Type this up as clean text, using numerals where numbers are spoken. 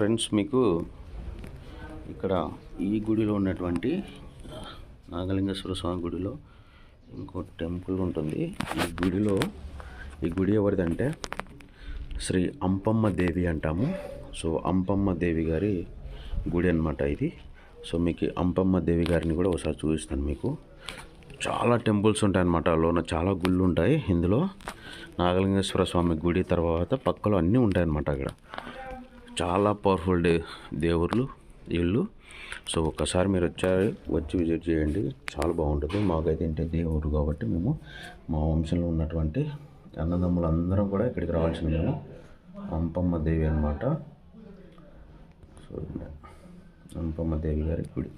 Friends, మీకు ఇక్కడ ఈ గుడిలో ఉన్నటువంటి నాగలింగేశ్వర స్వామి గుడిలో ఇంకో టెంపుల్ ఉంటుంది. ఈ గుడి ఎవరిదంటే శ్రీ అంపమ్మ దేవి అంటాము. సో అంపమ్మ దేవి గారి గుడి అన్నమాట ఇది. సో మీకు అంపమ్మ దేవి గారిని కూడా ఒకసారి చూపిస్తాను. మీకు చాలా టెంపుల్స్ ఉంటాయన్నమాట. లోన చాలా గుళ్ళు ఉంటాయి. ఇందులో నాగలింగేశ్వర స్వామి గుడి తర్వాత పక్కలో అన్నీ ఉంటాయన్నమాట. అక్కడ చాలా పవర్ఫుల్ దేవుళ్ళు వీళ్ళు. సో ఒక్కసారి మీరు వచ్చి విజిట్ చేయండి, చాలా బాగుంటుంది. మాకైతే ఇంటి దేవుడు కాబట్టి మేము మా వంశంలో ఉన్నటువంటి అన్నదమ్ములు అందరం కూడా ఇక్కడికి రావాల్సింది. మేము అంపమ్మ దేవి అన్నమాట. సో అంపమ్మ దేవి గారి గుడి.